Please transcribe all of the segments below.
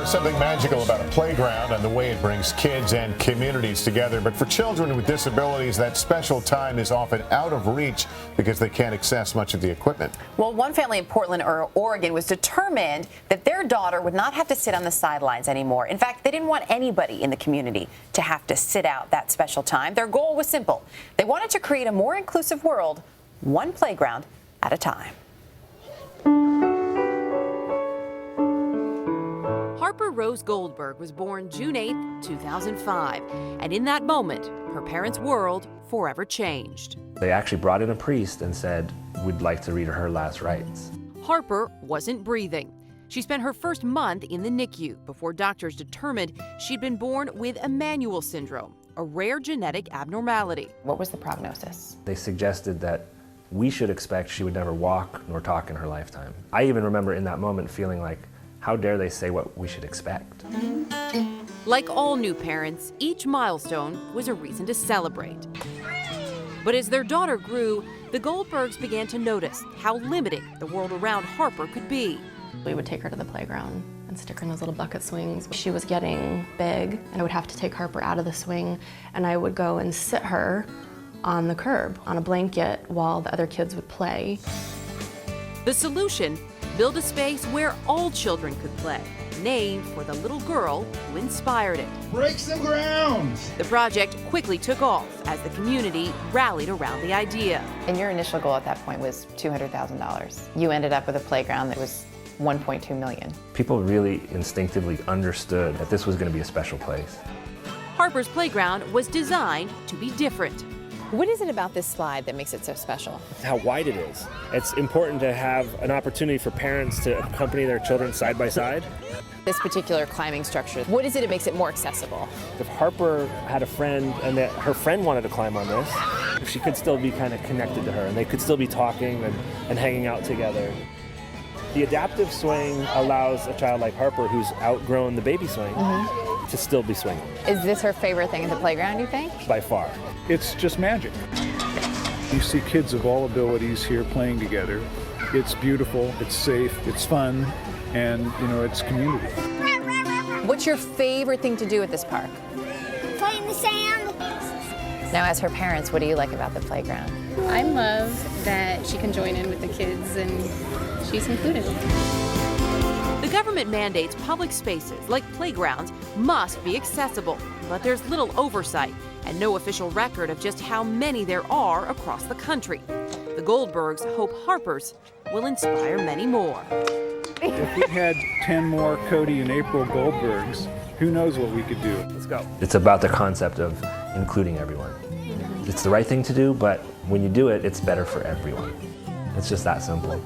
something magical about a playground and the way it brings kids and communities together. But for children with disabilities, that special time is often out of reach because they can't access much of the equipment. Well, one family in Portland, Oregon was determined that their daughter would not have to sit on the sidelines anymore. In fact, they didn't want anybody in the community to have to sit out that special time. Their goal was simple. They wanted to create a more inclusive world, one playground at a time. Harper Rose Goldberg was born June 8, 2005, and in that moment, her parents' world forever changed. They actually brought in a priest and said, "We'd like to read her last rites." Harper wasn't breathing. She spent her first month in the NICU before doctors determined she'd been born with Emanuel syndrome, a rare genetic abnormality. What was the prognosis? They suggested that we should expect she would never walk nor talk in her lifetime. I even remember in that moment feeling like, how dare they say what we should expect? Like all new parents, each milestone was a reason to celebrate. But as their daughter grew, the Goldbergs began to notice how limiting the world around Harper could be. We would take her to the playground and stick her in those little bucket swings. She was getting big, and I would have to take Harper out of the swing, and I would go and sit her on the curb on a blanket while the other kids would play. The solution? Build a space where all children could play, named for the little girl who inspired it. Break some ground! The project quickly took off as the community rallied around the idea. And your initial goal at that point was $200,000. You ended up with a playground that was $1.2 million. People really instinctively understood that this was going to be a special place. Harper's playground was designed to be different. What is it about this slide that makes it so special? How wide it is. It's important to have an opportunity for parents to accompany their children side by side. This particular climbing structure, what is it that makes it more accessible? If Harper had a friend and that her friend wanted to climb on this, she could still be kind of connected to her and they could still be talking and hanging out together. The adaptive swing allows a child like Harper who's outgrown the baby swing to still be swinging. Is this her favorite thing at the playground, you think? By far. It's just magic. You see kids of all abilities here playing together. It's beautiful, it's safe, it's fun, and it's community. What's your favorite thing to do at this park? Play in the sand. Now, as her parents, what do you like about the playground? I love that she can join in with the kids and she's included. The government mandates public spaces like playgrounds must be accessible, but there's little oversight and no official record of just how many there are across the country. The Goldbergs hope Harper's will inspire many more. If we had 10 more Cody and April Goldbergs, who knows what we could do. Let's go. It's about the concept of including everyone. It's the right thing to do, but when you do it, it's better for everyone. It's just that simple.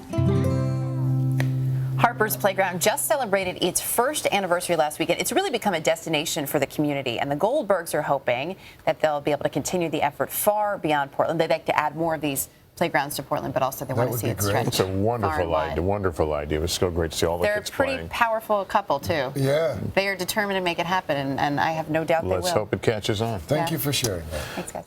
Harper's Playground just celebrated its first anniversary last weekend. It's really become a destination for the community, and the Goldbergs are hoping that they'll be able to continue the effort far beyond Portland. They'd like to add more of these playgrounds to Portland, but also they want to see it stretch. It's a wonderful idea. It was so great to see all the kids playing. They're a pretty powerful couple, too. Yeah. They are determined to make it happen, and I have no doubt they will. Let's hope it catches on. Thank you for sharing that. Thanks, guys.